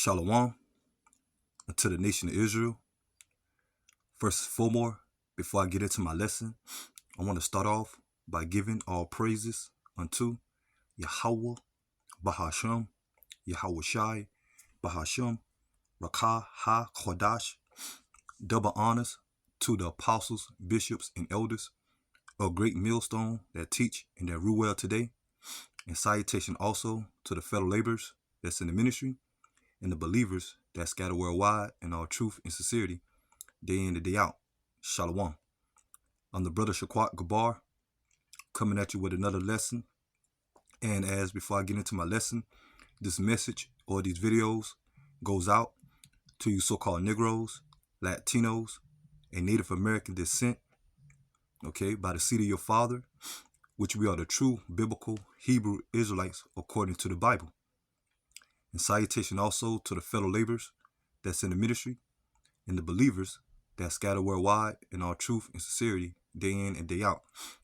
Shalom to the nation of Israel. First and foremost, before I get into my lesson, I want to start off by giving all praises unto Yahweh, Bahashem, Yahweh Shai, Bahashem, Rakah Ha Chodash. Double honors to the apostles, bishops, and elders of Great Millstone that teach and that rule well today. And salutation also to the fellow laborers that's in the ministry and the believers that scatter worldwide in all truth and sincerity, day in and day out. Shalom. I'm the brother Shaquat Gabar, coming at you with another lesson. And as before I get into my lesson, this message or these videos goes out to you so-called Negroes, Latinos, and Native American descent, okay, by the seed of your father, which we are the true biblical Hebrew Israelites according to the Bible. And salutation also to the fellow laborers that's in the ministry and the believers that scatter worldwide in all truth and sincerity, day in and day out.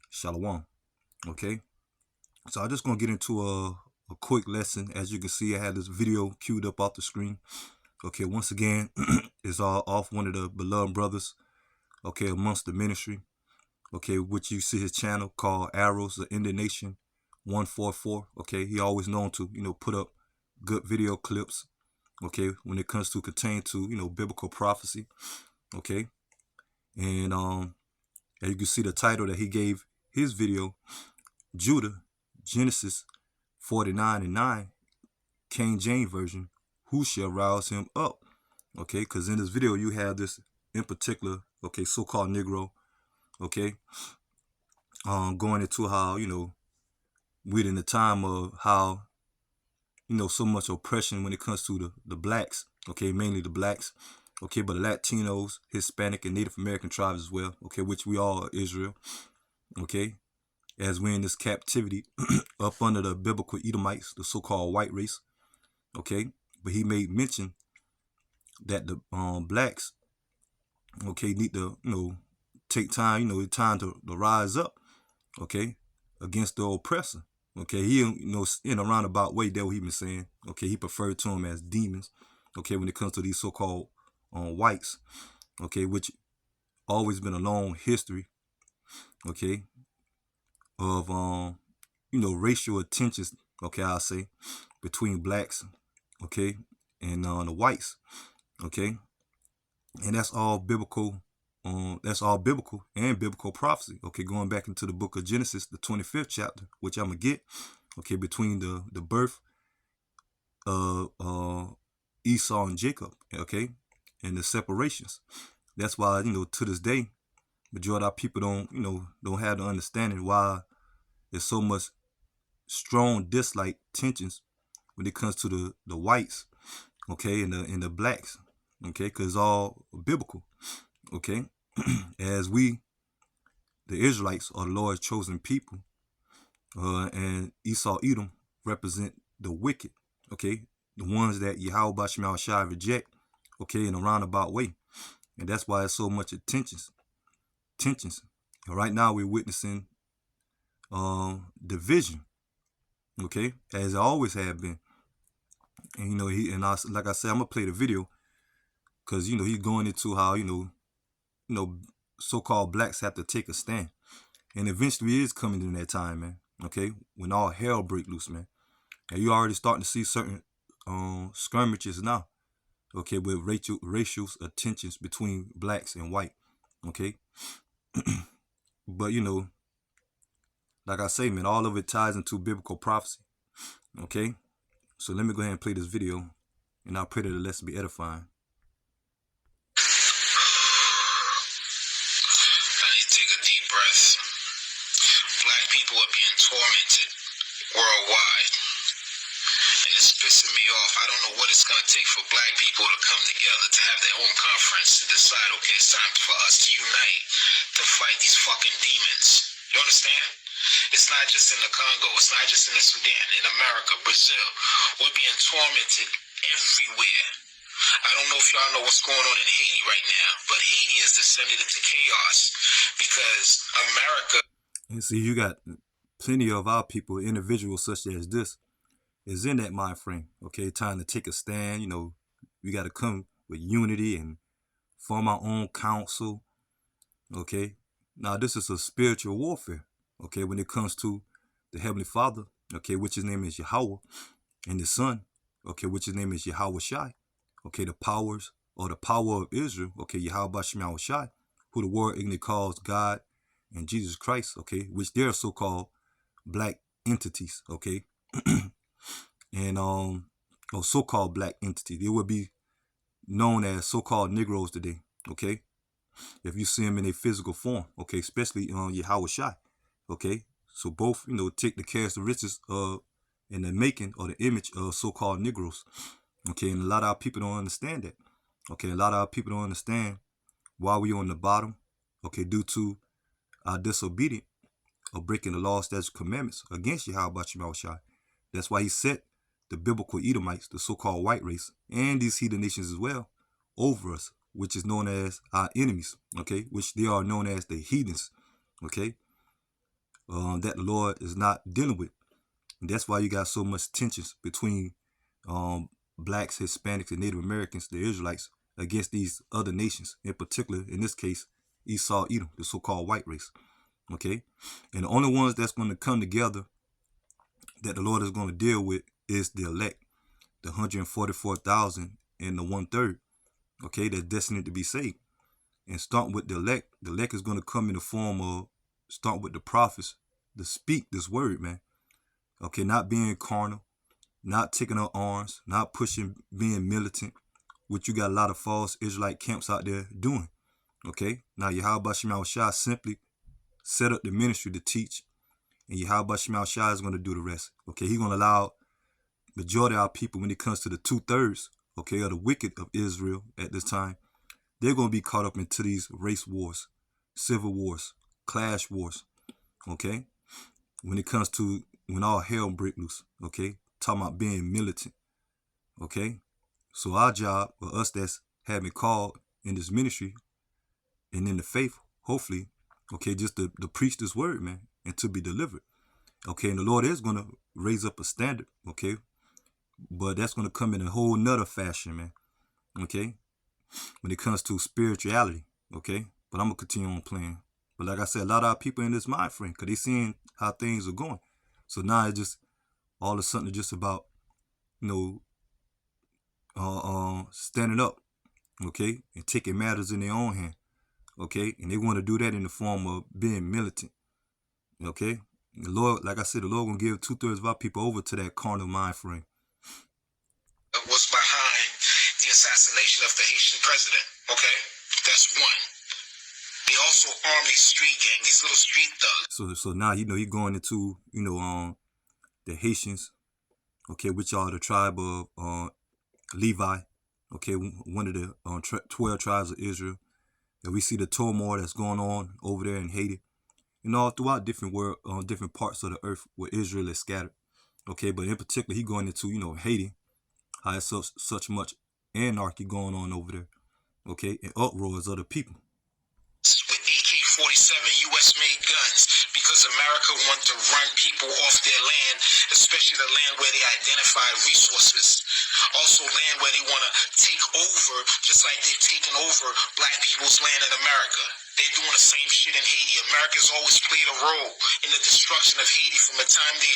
Shalom. Okay, so I'm just going to get into a quick lesson. As you can see, I had this video queued up off the screen. Okay, once again, it's all off one of the beloved brothers, okay, amongst the ministry, okay, which you see his channel called Arrows of Indignation 144. Okay, he always known to, put up good video clips, okay, when it comes to contain to, biblical prophecy, okay. And as you can see the title that he gave his video, Judah, Genesis 49:9, King James Version, who shall rouse him up? Okay, because in this video you have this in particular, okay, so-called Negro, okay, going into how, we're in the time of how, so much oppression when it comes to the blacks, okay, mainly the blacks, okay, but the Latinos, Hispanic, and Native American tribes as well, okay, which we all are Israel, okay, as we're in this captivity up under the biblical Edomites, the so-called white race, okay, but he made mention that the blacks, okay, need to, take time, time to rise up, okay, against the oppressor. Okay, he, in a roundabout way, that what he been saying. Okay, he preferred to them as demons. Okay, when it comes to these so-called whites. Okay, which always been a long history. Okay, of racial tensions. Okay, I'll say between blacks. Okay, and the whites. Okay, and that's all biblical. That's all biblical and biblical prophecy. Okay, going back into the book of Genesis, the 25th chapter, which I'm gonna get. Okay, between the birth of Esau and Jacob. Okay, and the separations. That's why to this day, majority of our people don't have the understanding why there's so much strong dislike tensions when it comes to the whites. Okay, and the blacks. Okay, because it's all biblical. Okay, as we, the Israelites, are the Lord's chosen people, and Esau, Edom represent the wicked, okay, the ones that Yahweh Bashim Shai reject, okay, in a roundabout way, and that's why there's so much tensions. And right now we're witnessing division, okay, as it always have been, and like I said, I'm gonna play the video because he's going into how so-called blacks have to take a stand. And eventually it is coming in that time, man. Okay? When all hell break loose, man. And you already starting to see certain skirmishes now. Okay, with racial tensions between blacks and white. Okay? But like I say, man, all of it ties into biblical prophecy. Okay? So let me go ahead and play this video, and I pray that the lesson be edifying. Tormented worldwide, and it's pissing me off. I don't know what it's going to take for black people to come together to have their own conference to decide, okay, it's time for us to unite to fight these fucking demons. You understand? It's not just in the Congo, it's not just in the Sudan, in America, Brazil. We're being tormented everywhere. I don't know if y'all know what's going on in Haiti right now, but Haiti is descended into chaos because America. You see, you got plenty of our people, individuals such as this, is in that mind frame, okay, time to take a stand, We got to come with unity and form our own council. Okay. Now this is a spiritual warfare. Okay, when it comes to the Heavenly Father, okay, which his name is Yahweh, and the Son, okay, which his name is Yahweh Shai, okay, the powers or the power of Israel, okay, Yahweh Bashem Shai, who the world ignorantly calls God and Jesus Christ, okay, which they're so-called black entities, okay, and or so-called black entities. They would be known as so-called Negroes today, okay, if you see them in a physical form, okay, especially Yahweh Shai, okay. So both, take the characteristics in the making or the image of so-called Negroes, okay. And a lot of our people don't understand that, okay. A lot of our people don't understand why we on the bottom, okay, due to our disobedience of breaking the law, statutes, commandments against Yahweh Shai. That's why he set the biblical Edomites, the so-called white race, and these heathen nations as well, over us, which is known as our enemies, okay, which they are known as the heathens, okay, that the Lord is not dealing with. And that's why you got so much tensions between blacks, Hispanics, and Native Americans, the Israelites, against these other nations, in particular, in this case, Esau, Edom, the so-called white race, okay. And the only ones that's going to come together that the Lord is going to deal with is the elect, the 144,000 and the 1/3, okay, that's destined to be saved. And start with the elect. The elect is going to come in the form of, start with the prophets to speak this word, man. Okay, not being carnal, not taking up arms, not pushing, being militant, which you got a lot of false Israelite camps out there doing. Okay, now Yahweh Shema Shai simply set up the ministry to teach, and Yahweh Shema Shai is going to do the rest. Okay, he's going to allow majority of our people, when it comes to the 2/3, okay, of the wicked of Israel at this time, they're going to be caught up into these race wars, civil wars, clash wars, okay? When it comes to when all hell break loose, okay? Talking about being militant, okay? So our job, for us that's having called in this ministry and in the faith, hopefully, okay, just to preach this word, man, and to be delivered, okay? And the Lord is going to raise up a standard, okay? But that's going to come in a whole nother fashion, man, okay? When it comes to spirituality, okay? But I'm going to continue on playing. But like I said, a lot of our people in this mind frame, because they seeing how things are going. So now it's just all of a sudden just about, standing up, okay? And taking matters in their own hand, okay? And they want to do that in the form of being militant, okay? The Lord, like I said, the Lord going to give 2/3 of our people over to that carnal mind frame. Was behind the assassination of the Haitian president, okay? That's one. They also arm these street gangs, these little street thugs. So now, he's going into, the Haitians, okay, which are the tribe of Levi, okay, one of the 12 tribes of Israel. And we see the turmoil that's going on over there in Haiti, and all throughout different different parts of the earth where Israel is scattered. Okay, but in particular, he going into, Haiti, how it's such much anarchy going on over there, okay, and uproars of the people. With AK-47 U.S.-made guns, because America wants to run people off their land, especially the land where they identify resources. Also land where they want to take over, just like they've taken over black people's land in America. They're doing the same shit in Haiti. America's always played a role in the destruction of Haiti from the time they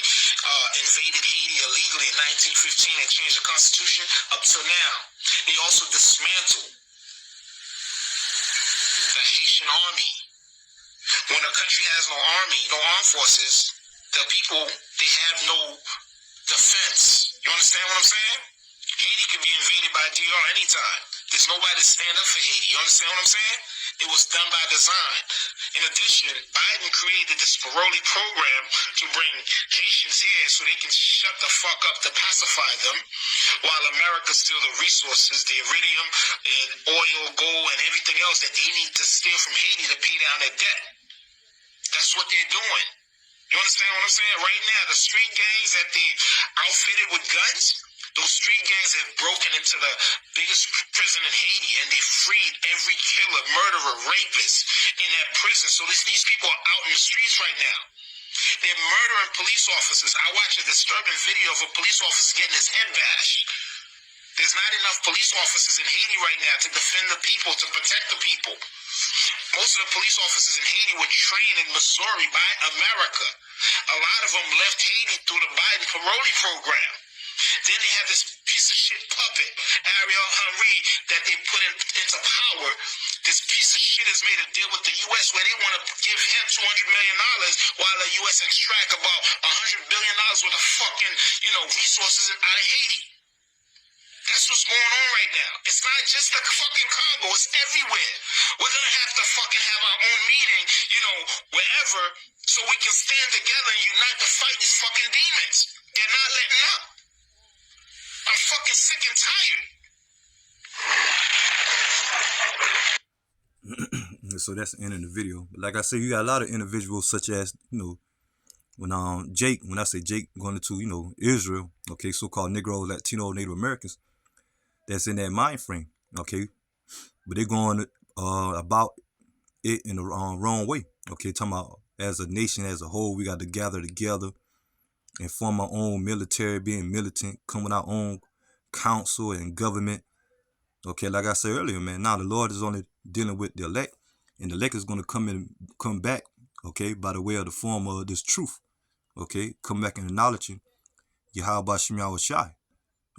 invaded Haiti illegally in 1915 and changed the Constitution up till now. They also dismantled the Haitian army. When a country has no army, no armed forces, the people, they have no defense. You understand what I'm saying? Haiti can be invaded by DR anytime. There's nobody to stand up for Haiti. You understand what I'm saying? It was done by design. In addition, Biden created this Paroli program to bring Haitians here so they can shut the fuck up to pacify them, while America steal the resources, the iridium and oil, gold, and everything else that they need to steal from Haiti to pay down their debt. That's what they're doing. You understand what I'm saying? Right now, the street gangs that they outfitted with guns, those street gangs have broken into the biggest prison in Haiti, and they freed every killer, murderer, rapist in that prison. So these people are out in the streets right now. They're murdering police officers. I watched a disturbing video of a police officer getting his head bashed. There's not enough police officers in Haiti right now to defend the people, to protect the people. Most of the police officers in Haiti were trained in Missouri by America. A lot of them left Haiti through the Biden parole program. Then they have this piece of shit puppet, Ariel Henry, that they put into power. This piece of shit has made a deal with the U.S. where they want to give him $200 million while the U.S. extract about $100 billion worth of fucking, resources out of Haiti. That's what's going on right now. It's not just the fucking Congo. It's everywhere. We're going to have to fucking have our own meeting, wherever, so we can stand together and unite to fight these fucking demons. They're not letting up. I'm fucking sick and tired. So that's the end of the video. But like I said, you got a lot of individuals such as, when I say Jake going into, Israel, okay, so-called Negro, Latino, Native Americans, that's in that mind frame, okay? But they're going about it in the wrong way, okay? Talking about as a nation, as a whole, we got to gather together and form our own military, being militant, come with our own council and government. Okay, like I said earlier, man, now the Lord is only dealing with the elect, and the elect is going to come back, okay, by the way of the form of this truth, okay, come back and acknowledging Yahweh Shem Yahweh Shai,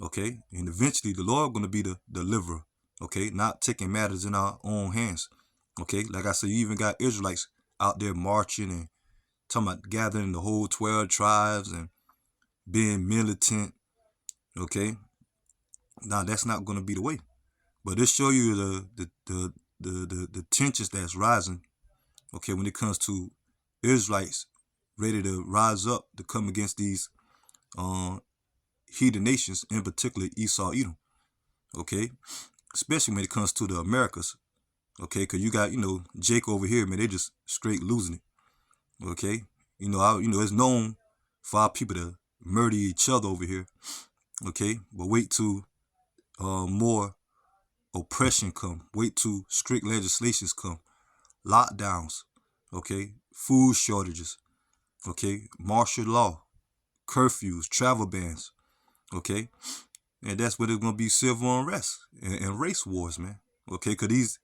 okay, and eventually the Lord going to be the deliverer, okay, not taking matters in our own hands, okay, like I said, you even got Israelites out there marching and talking about gathering the whole 12 tribes and being militant, okay. Now that's not going to be the way, but this show you the tensions that's rising, okay, when it comes to Israelites ready to rise up to come against these heathen nations, in particular Esau, Edom, okay, especially when it comes to the Americas, okay, because you got Jake over here, man, they just straight losing it, okay, it's known for our people to murder each other over here, okay, but wait till more oppression come, wait till strict legislations come, lockdowns, okay, food shortages, okay, martial law, curfews, travel bans, okay, and that's where there's going to be civil unrest and race wars, man, okay, because these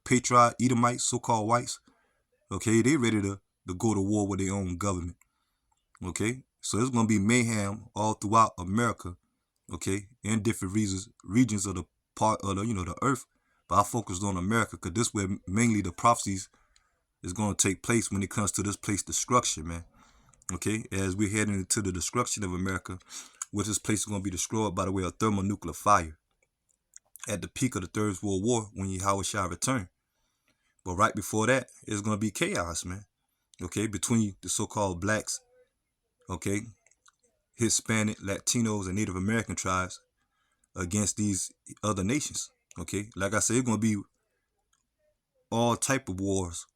patriot Edomites, so-called whites, okay, they ready to go to war with their own government, okay, so there's going to be mayhem all throughout America, okay, in different regions of the part of the earth, but I focused on America because this is where mainly the prophecies is going to take place when it comes to this place destruction, man, okay, as we're heading into the destruction of America, which this place is going to be destroyed by the way of thermonuclear fire at the peak of the Third World War when Yahweh shall return. But right before that, it's going to be chaos, man, okay, between the so-called blacks, okay, Hispanic, Latinos, and Native American tribes against these other nations, okay, like I said, it's going to be all type of wars,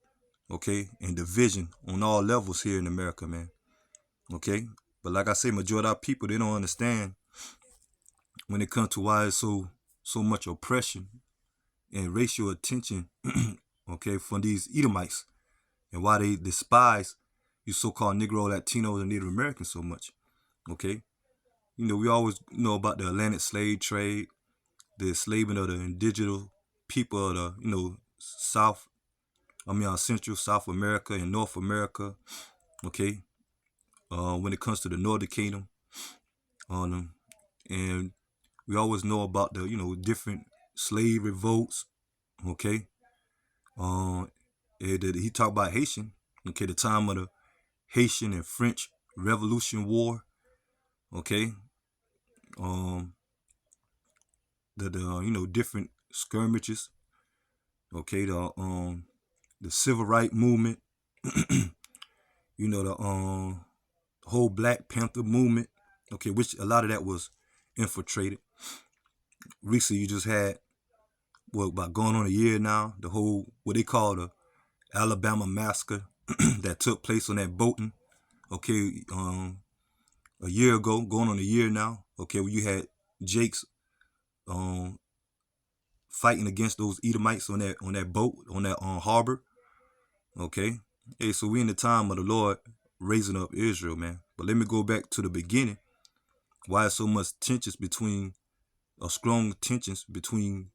okay, and division on all levels here in America, man, okay, but like I say, majority of our people, they don't understand when it comes to why it's so much oppression and racial attention, okay, from these Edomites, and why they despise you so-called Negro, Latinos, and Native Americans so much, okay, we always know about the Atlantic slave trade, the enslavement of the indigenous people of the, Central South America and North America, okay, when it comes to the Northern Kingdom, and we always know about the, different slave revolts, okay, he talked about Haitian, okay, the time of the Haitian and French Revolution War, okay, the different skirmishes, okay, the civil rights movement, the whole Black Panther movement, okay, which a lot of that was infiltrated. Recently, you just had, about going on a year now, the whole, what they call the Alabama massacre that took place on that boating, okay, a year ago, going on a year now, okay, where you had Jake's fighting against those Edomites on that boat, on that harbor, okay. Hey, so we in the time of the Lord raising up Israel, man. But let me go back to the beginning. Why is so much tensions between strong tensions between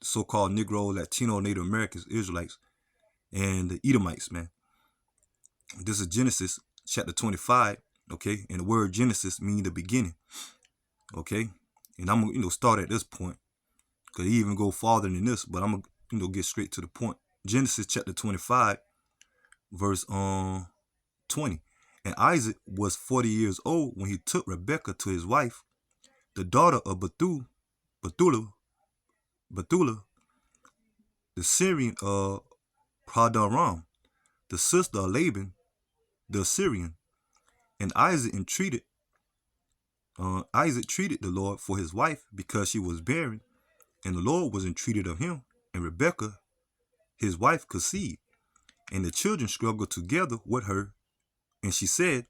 so-called Negro, Latino, Native Americans, Israelites, and the Edomites, man. This is Genesis chapter 25, okay? And the word Genesis means the beginning, okay? And I'm gonna, start at this point, because he even go farther than this, but I'm gonna, get straight to the point. Genesis chapter 25, verse 20. And Isaac was 40 years old when he took Rebekah to his wife, the daughter of Bethulah, the Syrian of Paddan, the sister of Laban, the Assyrian. And Isaac treated the Lord for his wife because she was barren, and the Lord was entreated of him. And Rebekah, his wife, conceived, and the children struggled together with her. And she said,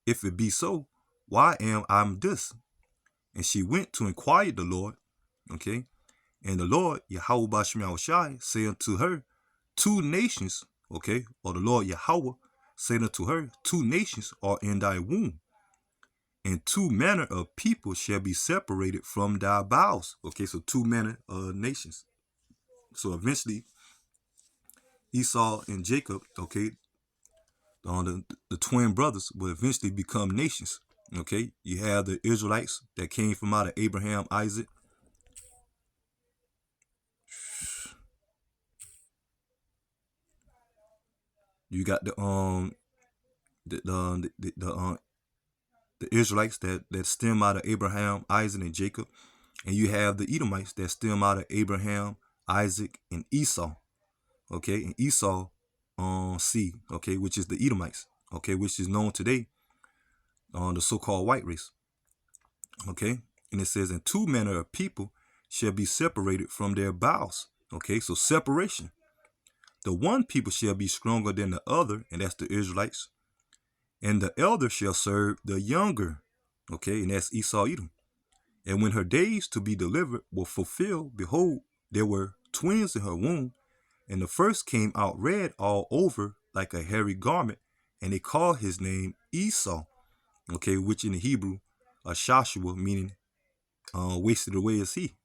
if it be so, why am I this? And she went to inquire the Lord, okay? And the Lord, Yahweh Bashim Yahushai, said unto her, two nations, okay? Or the Lord Yahweh said unto her, two nations are in thy womb, and two manner of people shall be separated from thy bowels. Okay, so two manner of nations. So eventually, Esau and Jacob, okay, the twin brothers will eventually become nations. Okay, you have the Israelites that came from out of Abraham, Isaac. You got the Israelites that stem out of Abraham, Isaac, and Jacob, and you have the Edomites that stem out of Abraham, Isaac, and Esau. Okay, and Esau seed, okay, which is the Edomites, okay, which is known today on the so-called white race. Okay, and it says, and two manner of people shall be separated from their bowels. Okay, so separation. The one people shall be stronger than the other, and that's the Israelites. And the elder shall serve the younger. Okay, and that's Esau, Edom. And when her days to be delivered were fulfilled, behold, there were twins in her womb, and the first came out red all over like a hairy garment, and they called his name Esau, okay, which in the Hebrew, Shashua, meaning wasted away is he,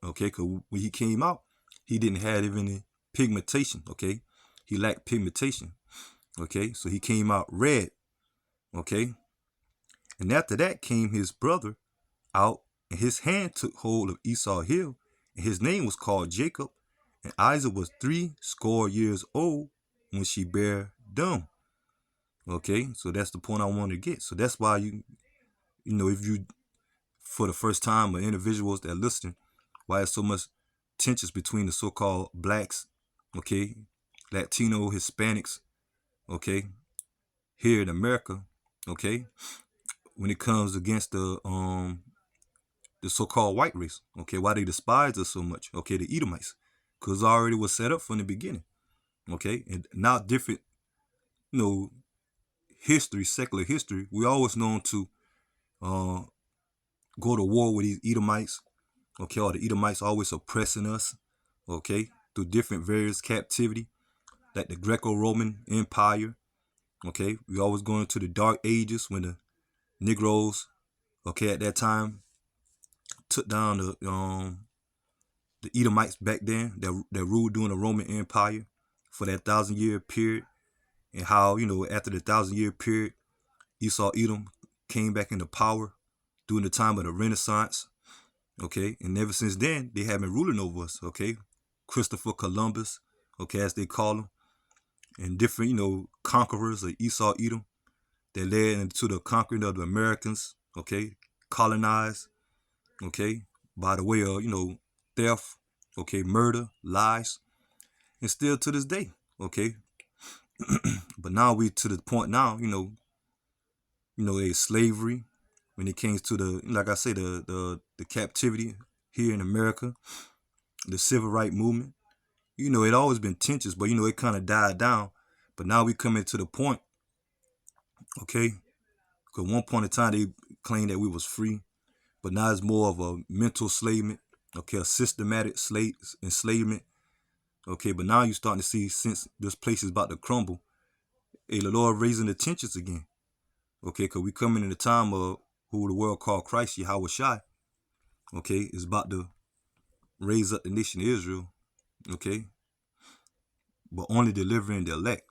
okay, because when he came out, he didn't have any pigmentation, okay, he lacked pigmentation, okay, so he came out red, okay, and after that came his brother out, and his hand took hold of Esau's heel, and his name was called Jacob, and Isaac was 80 years old when she bare them. Okay, so that's the point I want to get. So that's why if you, for the first time, or individuals that listen, why there's so much tensions between the so-called blacks, okay, Latino, Hispanics, okay, here in America, okay, when it comes against the so-called white race, okay, why they despise us so much, okay, the Edomites, because already was set up from the beginning, okay, and now different, history, secular history, we always known to go to war with these Edomites, okay, or the Edomites always oppressing us, okay, through different various captivity, like the Greco-Roman Empire, okay, we always going into the Dark Ages when the Negroes, okay, at that time took down the Edomites back then that ruled during the Roman Empire for that 1,000-year period, and how after the 1,000-year period, Esau Edom came back into power during the time of the Renaissance, okay, and ever since then they have been ruling over us, okay, Christopher Columbus, okay, as they call him, and different conquerors of Esau Edom that led into the conquering of the Americans, okay, colonized, okay, by the way of theft, okay, murder, lies, and still to this day, okay. But now we to the point now, slavery, when it came to the, like I say, the captivity here in America, the civil rights movement, it always been tensions, but it kind of died down. But now we come into the point, okay, because one point in time they claimed that we was free, but now it's more of a mental enslavement, okay, a systematic enslavement, okay. But now you're starting to see, since this place is about to crumble, the Lord raising the tensions again, okay, because we coming in the time of who the world called Christ, Yahweh Shai, okay, is about to raise up the nation of Israel, okay, but only delivering the elect.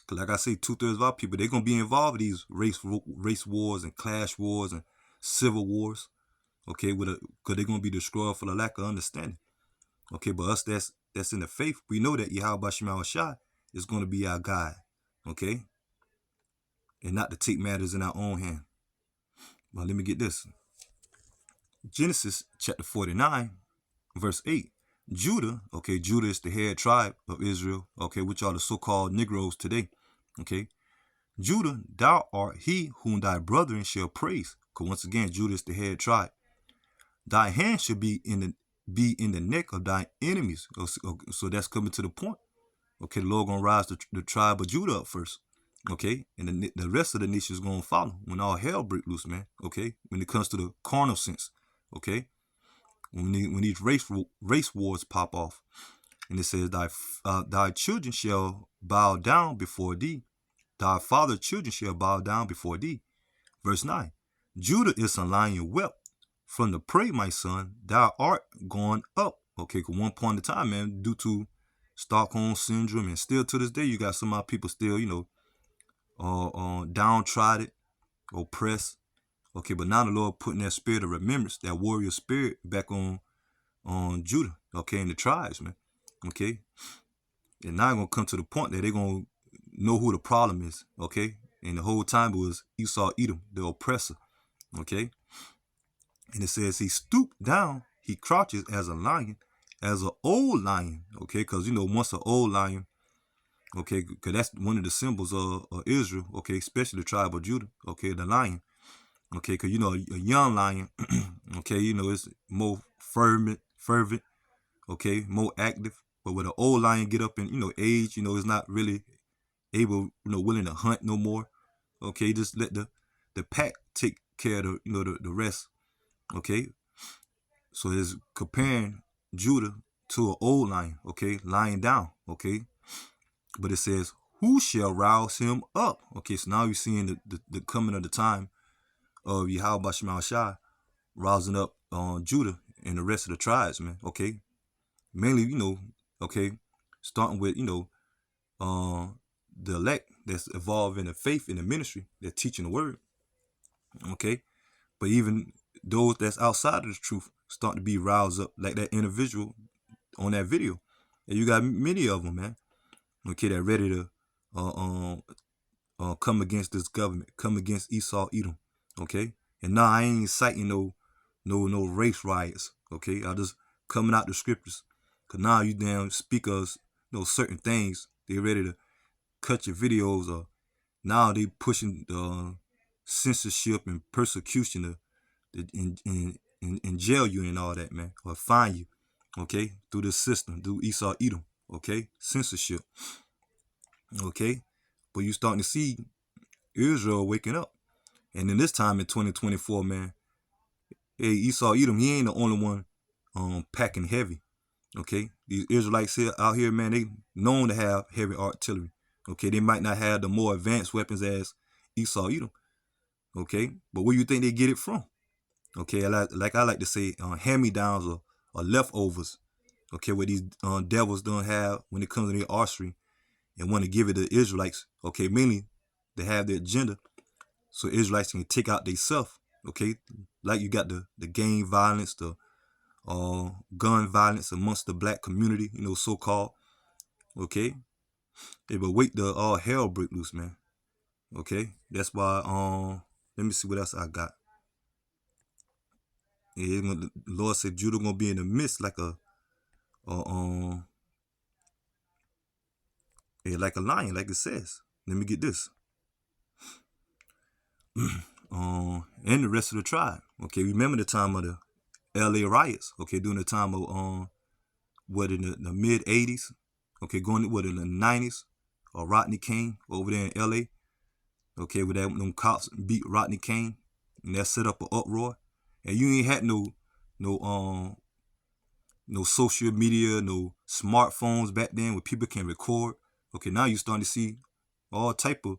Cause like I say, 2/3 of our people, they're gonna be involved in these race wars and clash wars and civil wars, okay, cause they're gonna be destroyed for the lack of understanding. Okay, but us that's in the faith, we know that Yahweh Shema Shai is gonna be our guide, okay, and not to take matters in our own hand. But let me get this. Genesis chapter 49, verse 8. Judah, okay, Judah is the head tribe of Israel, okay, which are the so-called Negroes today, okay. Judah, thou art he whom thy brethren shall praise. Because once again, Judah is the head tribe. Thy hand shall be in the neck of thy enemies. So that's coming to the point. Okay, the Lord gonna rise the tribe of Judah up first. Okay, and the rest of the nations gonna follow when all hell break loose, man. Okay, when it comes to the carnal sense. Okay, when these race wars pop off, and it says thy children shall bow down before thee, thy father's children shall bow down before thee. Verse 9. Judah is a lion whelp. From the prey, my son, thou art gone up. Okay, because one point in time, man, due to Stockholm syndrome, and still to this day, you got some of our people still, downtrodden, oppressed. Okay, but now the Lord putting that spirit of remembrance, that warrior spirit, back on Judah. Okay, and the tribes, man. Okay, and now it's gonna come to the point that they're gonna know who the problem is. Okay, and the whole time it was Esau, Edom, the oppressor. Okay, and it says he stooped down, he crouches as a lion, as an old lion. Okay, because once an old lion. Okay, because that's one of the symbols of Israel. Okay, especially the tribe of Judah. Okay, the lion. Okay, because a young lion. Okay, it's more fervent. Okay, more active. But when an old lion get up in age, it's not really able, willing to hunt no more. Okay, just let the pack take care of the rest. Okay, so it's comparing Judah to an old lion. Okay, lying down. Okay, but it says, who shall rouse him up? Okay, so now you're seeing the coming of the time of Yahweh Shema Shai rousing up Judah and the rest of the tribes, man. Okay, mainly, okay, starting with the elect that's involved in the faith in the ministry, they're teaching the word. Okay, but even those that's outside of the truth starting to be roused up, like that individual on that video. And you got many of them, man. Okay, that ready to come against this government, come against Esau, Edom. Okay, and now I ain't citing no race riots. Okay, I just coming out the scriptures. Cause now you damn speakers know certain things. They ready to cut your videos, or now they pushing the censorship and persecution and jail you and all that, man, or fine you. Okay, through the system, through Esau, Edom. Okay, censorship. Okay, but you starting to see Israel waking up. And in this time in 2024, man, hey, Esau Edom, he ain't the only one packing heavy. Okay, these Israelites here out here, man, they known to have heavy artillery. Okay, they might not have the more advanced weapons as Esau Edom. Okay, but where you think they get it from? Okay, like I like to say, hand-me-downs or leftovers. Okay, what these devils don't have when it comes to their archery and want to give it to Israelites. Okay, mainly they have their agenda so Israelites can take out themselves. Okay, like you got the gang violence, the gun violence amongst the black community, so-called. Okay, hey, but wait till all hell break loose, man. Okay, that's why. Let me see what else I got. Yeah, the Lord said Judah gonna be in the midst like like a lion, like it says. Let me get this. And the rest of the tribe. Okay, remember the time of the LA riots. Okay, during the time of in the mid '80s. Okay, going in the '90s. Rodney King over there in LA. Okay, where them cops beat Rodney King, and that set up an uproar. And you ain't had no social media, no smartphones back then where people can record. Okay, now you starting to see all type of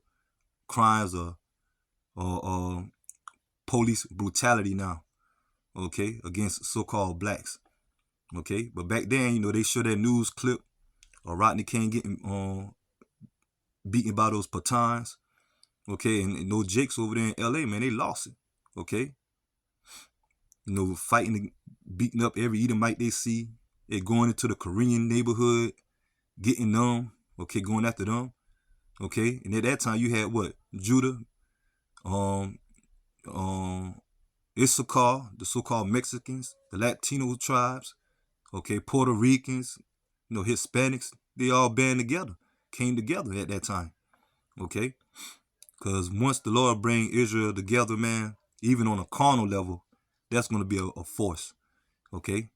crimes or police brutality now. Okay, against so-called blacks. Okay, but back then, they show that news clip of Rodney King getting beaten by those Pathans. Okay, and those Jakes over there in LA, man, they lost it. Okay, fighting, beating up every Edomite they see. They going into the Korean neighborhood, getting them. Okay, going after them. Okay, and at that time you had what? Judah, um, Issachar, the so-called Mexicans, the Latino tribes. Okay, Puerto Ricans, Hispanics. They all band together, came together at that time. Okay, because once the Lord bring Israel together, man, even on a carnal level, that's going to be a force. Okay,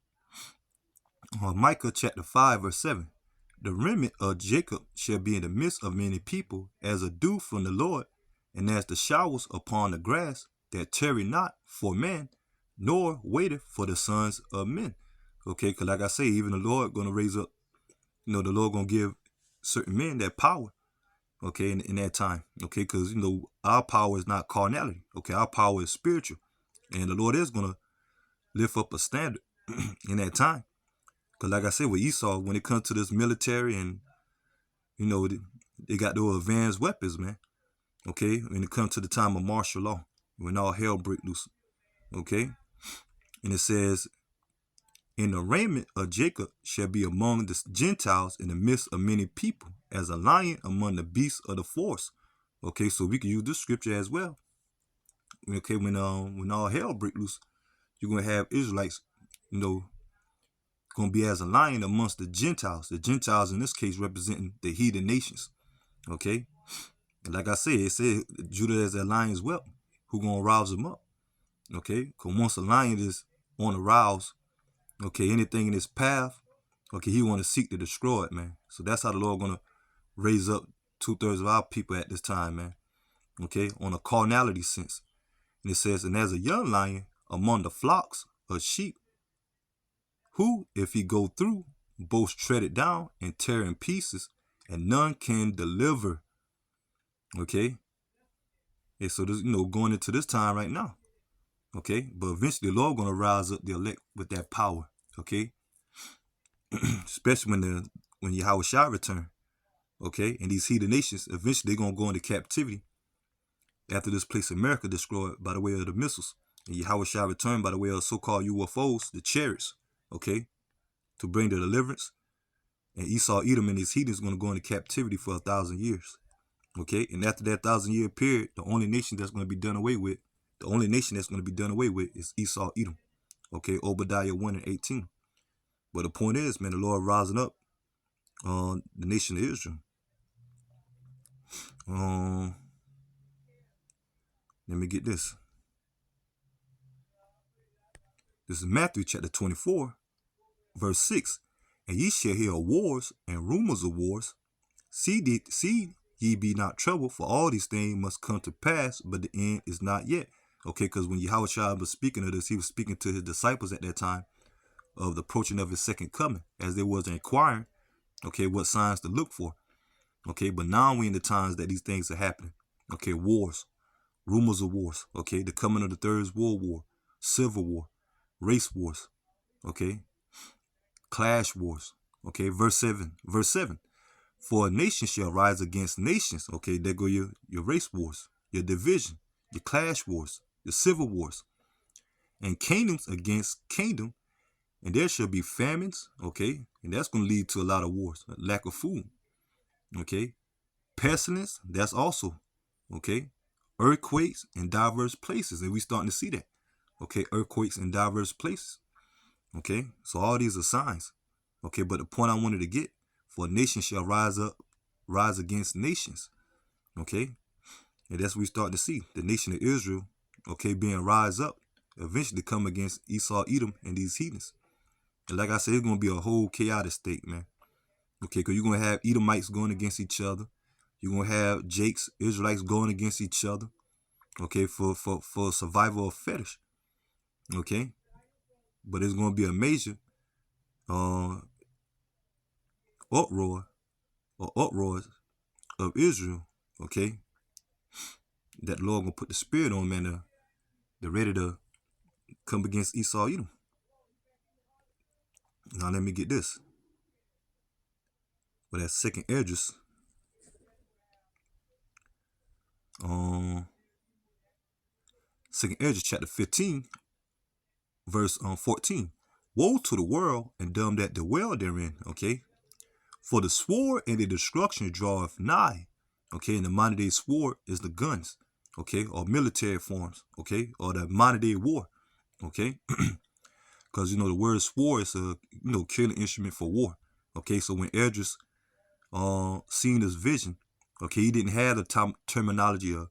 Micah chapter 5 verse 7. The remnant of Jacob shall be in the midst of many people, as a dew from the Lord, and as the showers upon the grass, that tarry not for man, nor waiteth for the sons of men. Okay, because like I say, even the Lord going to raise up, the Lord going to give certain men that power, okay, in that time, okay, because, our power is not carnality, okay, our power is spiritual, and the Lord is going to lift up a standard in that time. Because like I said, with Esau, when it comes to this military and, they got those advanced weapons, man. Okay, when it comes to the time of martial law, when all hell break loose. Okay, and it says, "In the raiment of Jacob shall be among the Gentiles in the midst of many people, as a lion among the beasts of the forest." Okay, so we can use this scripture as well. Okay, when all hell break loose, you're gonna have Israelites, gonna be as a lion amongst the Gentiles. The Gentiles in this case representing the heathen nations. Okay, and like I said, it said Judah as a lion's whelp, who gonna rouse him up. Okay, because once a lion is on the rouse, okay, anything in his path, okay, he want to seek to destroy it, man. So that's how the Lord gonna raise up 2/3 of our people at this time, man. Okay, on a carnality sense. And it says, "And as a young lion among the flocks of sheep, who, if he go through, both tread it down and tear in pieces, and none can deliver." Okay, and so this, going into this time right now. Okay, but eventually the Lord gonna rise up the elect with that power. Okay, especially when Yahweh shall return. Okay, and these heathen nations eventually they're gonna go into captivity after this place America destroyed by the way of the missiles, and Yahweh shall return by the way of so-called UFOs, the chariots. Okay, to bring the deliverance, and Esau, Edom, and his heathens gonna go into captivity for 1,000 years. Okay, and after that 1,000-year period, the only nation that's gonna be done away with, is Esau, Edom. Okay, Obadiah 1 and 18. But the point is, man, the Lord rising up on the nation of Israel. Let me get this. This is Matthew chapter 24, verse 6. "And ye shall hear of wars and rumors of wars. See ye be not troubled, for all these things must come to pass, but the end is not yet." Okay, because when Yahushua was speaking of this, he was speaking to his disciples at that time of the approaching of his second coming, as they was inquiring, okay, what signs to look for. Okay, but now we in the times that these things are happening. Okay, wars, rumors of wars. Okay, the coming of the Third World War, Civil War, race wars. Okay, clash wars. Okay, verse 7. "For a nation shall rise against nations." Okay, there go your race wars, your division, your clash wars, your civil wars. "And kingdoms against kingdom, and there shall be famines." Okay, and that's going to lead to a lot of wars, lack of food. Okay, pestilence, that's also, okay, earthquakes in diverse places, and we starting to see that. Okay, earthquakes in diverse places. Okay, so all these are signs. Okay, but the point I wanted to get, for a nation shall rise against nations. Okay, and that's what we start to see, the nation of Israel, okay, being rise up, eventually come against Esau, Edom, and these heathens. And like I said, it's going to be a whole chaotic state, man. Okay, because you're going to have Edomites going against each other. You're going to have Jakes, Israelites going against each other. Okay, for survival of fetish. Okay, but it's going to be a major uproars of Israel. Okay, that the Lord going to put the spirit on, man. They're ready to come against Esau, Edom. Now let me get this. Well, that second Esdras, second Esdras chapter 15, verse 14. Woe to the world and them that dwell therein, okay? For the sword and the destruction draweth nigh, okay? And the modern day sword is the guns, okay? Or military forms, okay? Or the modern day war, okay? Because, the word sword is a, killing instrument for war, okay? So when Esdras seen this vision, okay, he didn't have the terminology of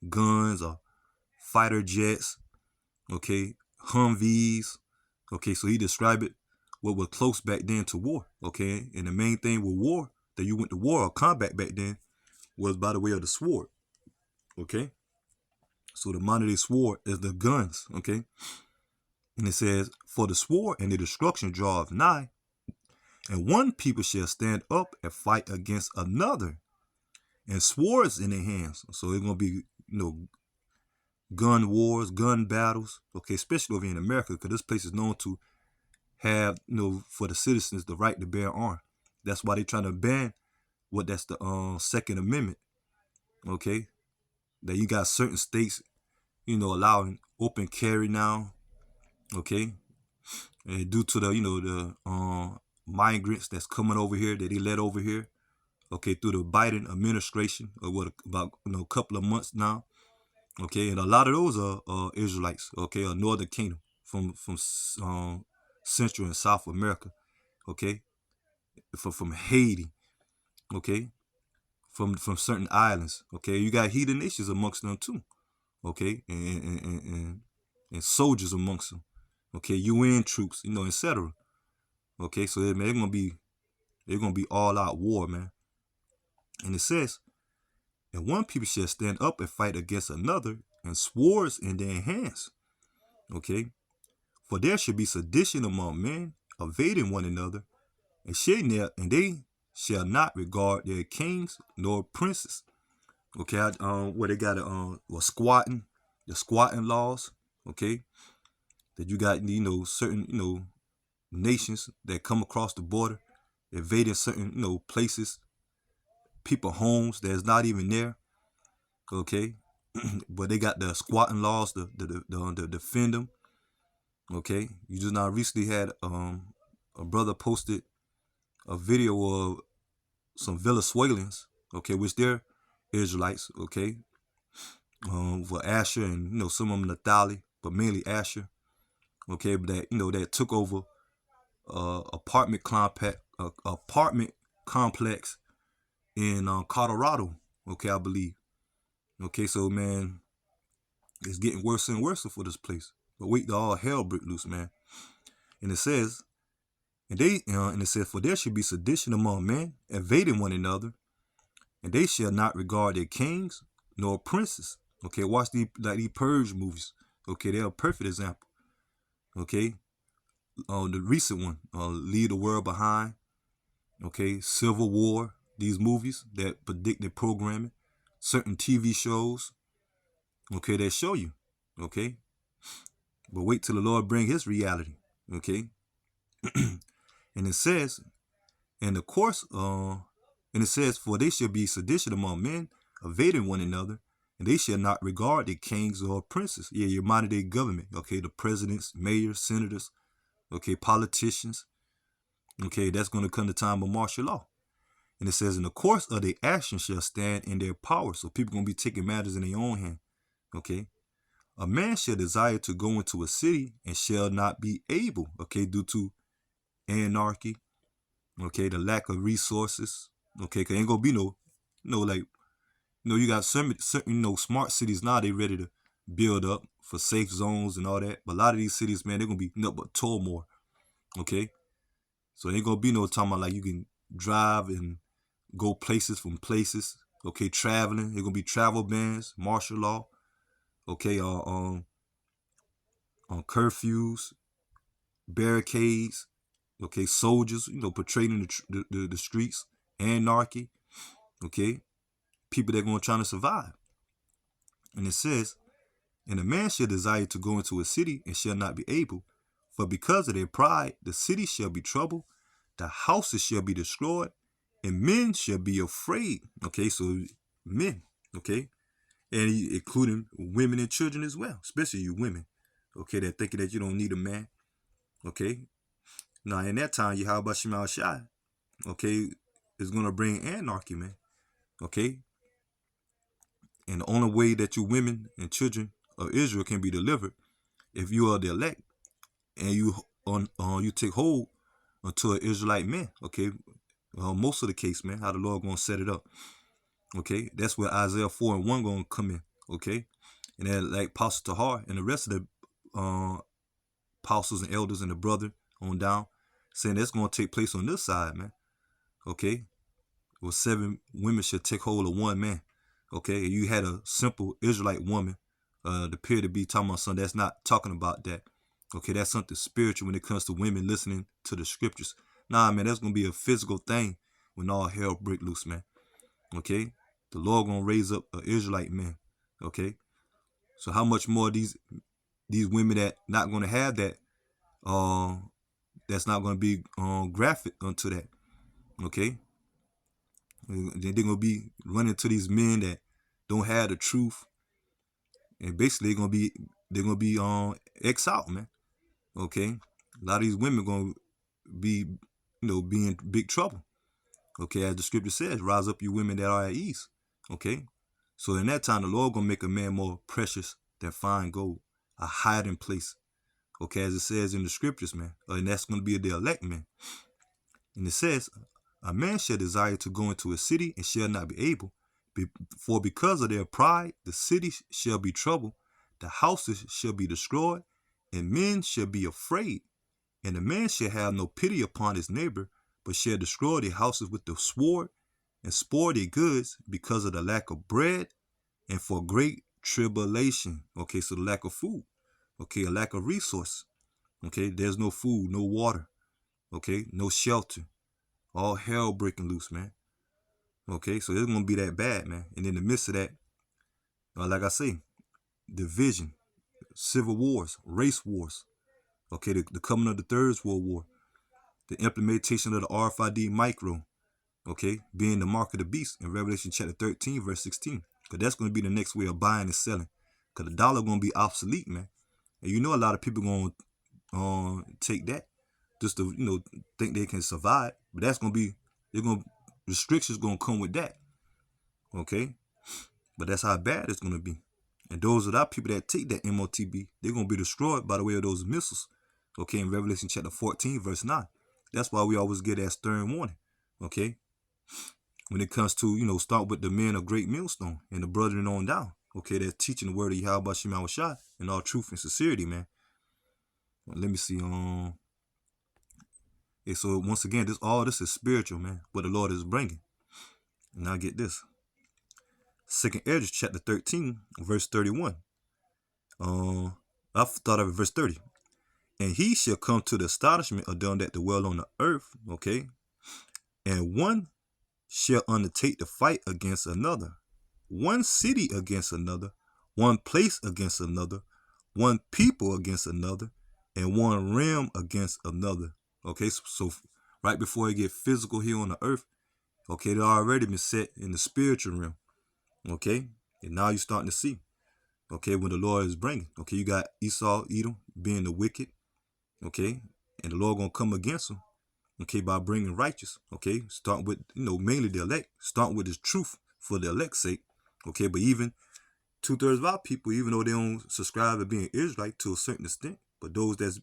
guns or fighter jets, okay, Humvees, okay, so he described it what was close back then to war, okay, and the main thing with war, that you went to war or combat back then, was by the way of the sword, okay, so the modern day sword is the guns, okay, and it says, for the sword and the destruction draweth nigh, and one people shall stand up and fight against another, and swords in their hands, so it's going to be, gun wars, gun battles, okay, especially over here in America, because this place is known to have, for the citizens the right to bear arms. That's why they're trying to ban that's the Second Amendment, okay? That you got certain states, allowing open carry now, okay? And due to the, the migrants that's coming over here, that they let over here, okay, through the Biden administration, or what, about, a couple of months now, okay? And a lot of those are Israelites, okay, or Northern Kingdom from Central and South America, okay? From Haiti, okay, from certain islands, okay. You got heathen nations amongst them too, okay, and soldiers amongst them, okay, UN troops, etc. Okay, so man, they're gonna be all out war, man. And it says, and one people shall stand up and fight against another, and swords in their hands, okay. For there should be sedition among men, evading one another, and they shall not regard their kings nor princes. Okay, where they got squatting, the squatting laws. Okay, that you got certain nations that come across the border, invading certain places, people homes that's not even there. Okay, but they got the squatting laws to defend them. Okay, you just now recently had a brother posted a video of some Venezuelans, okay, which they're Israelites, okay, for Asher and some of them Natali, but mainly Asher, okay, but that that took over apartment complex in Colorado, okay, I believe, okay, so man, it's getting worse and worse for this place. But wait, all hell break loose, man, and it says. And it says, for there should be sedition among men, invading one another, and they shall not regard their kings nor princes. Okay, watch these Purge movies. Okay, they're a perfect example. Okay, the recent one, Leave the World Behind. Okay, Civil War. These movies that predicted programming, certain TV shows. Okay, that show you. Okay, but wait till the Lord bring His reality. Okay, and it says, in the course, and it says, for they shall be sedition among men, evading one another, and they shall not regard the kings or princes. Yeah, your modern day government. Okay, the presidents, mayors, senators. Okay, politicians. Okay, that's going to come the time of martial law. And it says, in the course of their action shall stand in their power. So people going to be taking matters in their own hand. Okay, a man shall desire to go into a city and shall not be able. Okay, due to anarchy. Okay, the lack of resources. Okay, cause ain't gonna be you got certain smart cities now, they ready to build up for safe zones and all that. But a lot of these cities, man, they're gonna be nothing but turmoil. Okay, so ain't gonna be no talking about like you can drive and go places from places. Okay, traveling, they're gonna be travel bans, martial law. Okay, on curfews, barricades. Okay, soldiers, patrolling the streets, anarchy. Okay, people that are going to try to survive. And it says, and a man shall desire to go into a city and shall not be able, For because of their pride, the city shall be troubled, the houses shall be destroyed, and men shall be afraid. Okay, so men, okay, and including women and children as well, especially you women, okay, that thinking that you don't need a man, okay. Now in that time, Yahweh Shemal Shai, okay, is gonna bring anarchy, man, okay. And the only way that you women and children of Israel can be delivered if you are the elect and you take hold unto an Israelite man, okay. Most of the case, man, how the Lord gonna set it up, okay. That's where Isaiah 4:1 gonna come in, okay. And then like Apostle Tahar and the rest of the apostles and elders and the brother on down, saying that's gonna take place on this side, man, okay. Well, 7 women should take hold of one man, okay. You had a simple Israelite woman, appear to be talking about something that's not talking about that, okay. That's something spiritual when it comes to women listening to the scriptures. Nah, man, that's gonna be a physical thing when all hell break loose, man, okay. The Lord gonna raise up an Israelite man, okay. So how much more these women that not gonna have that, that's not gonna be graphic unto that, okay. They're gonna be running to these men that don't have the truth, and basically they're gonna be exiled, man. Okay, a lot of these women gonna be, be in big trouble. Okay, as the scripture says, rise up, you women that are at ease. Okay, so in that time, the Lord gonna make a man more precious than fine gold, a hiding place. Okay, as it says in the scriptures, man, and that's gonna be the elect man. And it says, a man shall desire to go into a city and shall not be able, for because of their pride, the city shall be troubled, the houses shall be destroyed, and men shall be afraid. And the man shall have no pity upon his neighbor, but shall destroy their houses with the sword, and spoil their goods because of the lack of bread, and for great tribulation. Okay, so the lack of food. Okay, a lack of resource. Okay, there's no food, no water. Okay, no shelter. All hell breaking loose, man. Okay, so it's gonna be that bad, man. And in the midst of that, like I say, division, civil wars, race wars. Okay, the coming of the Third World War, the implementation of the RFID micro. Okay, being the mark of the beast in Revelation chapter 13, verse 16. Because that's gonna be the next way of buying and selling. Because the dollar gonna be obsolete, man. And you know a lot of people gonna take that just to think they can survive. But that's gonna be restrictions gonna come with that. Okay, but that's how bad it's gonna be. And those are our people that take that MOTB, they're gonna be destroyed by the way of those missiles. Okay, in Revelation chapter 14, verse 9. That's why we always get that stern warning. Okay, when it comes to start with the men of Great Millstone and the brethren on down. Okay, they're teaching the word of Yahweh Shema Shai in all truth and sincerity, man. Let me see. So once again, all this is spiritual, man. What the Lord is bringing. And now get this. 2nd Ezra chapter 13, verse 31. I thought of it, verse 30. And he shall come to the astonishment of them that dwell on the earth. Okay, and one shall undertake to fight against another, one city against another, one place against another, one people against another, and one realm against another. Okay, so right before it get physical here on the earth, okay, they already been set in the spiritual realm. Okay, and now you're starting to see, okay, when the Lord is bringing. Okay, you got Esau, Edom, being the wicked. Okay, and the Lord gonna come against them. Okay, by bringing righteous. Okay, starting with mainly the elect, starting with His truth for the elect's sake. Okay, but even 2/3 of our people, even though they don't subscribe to being Israelite to a certain extent, but those that's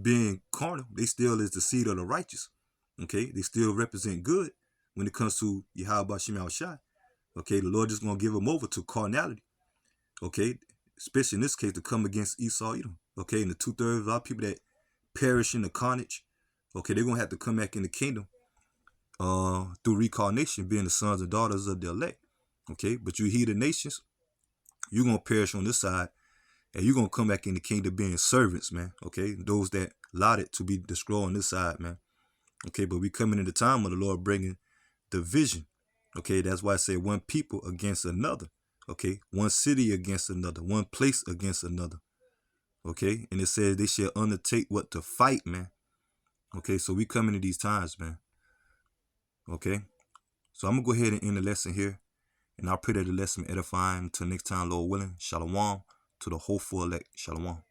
being carnal, they still is the seed of the righteous. Okay, they still represent good when it comes to Yahweh Shema Shai. Okay, the Lord just gonna give them over to carnality. Okay, especially in this case to come against Esau, Edom. Okay, and the 2/3 of our people that perish in the carnage. Okay, they're gonna have to come back in the kingdom through reincarnation, being the sons and daughters of the elect. Okay, but you heathen nations, you're gonna perish on this side, and you're gonna come back in the kingdom being servants, man. Okay, those that allotted to be destroyed on this side, man. Okay, but we coming in the time of the Lord bringing division. Okay, that's why I say one people against another. Okay, one city against another, one place against another. Okay, and it says they shall undertake what to fight, man. Okay, so we come into these times, man. Okay, so I'm gonna go ahead and end the lesson here, and I pray that the lesson edifying. Until next time, Lord willing, shalom to the hopeful elect. Shalom.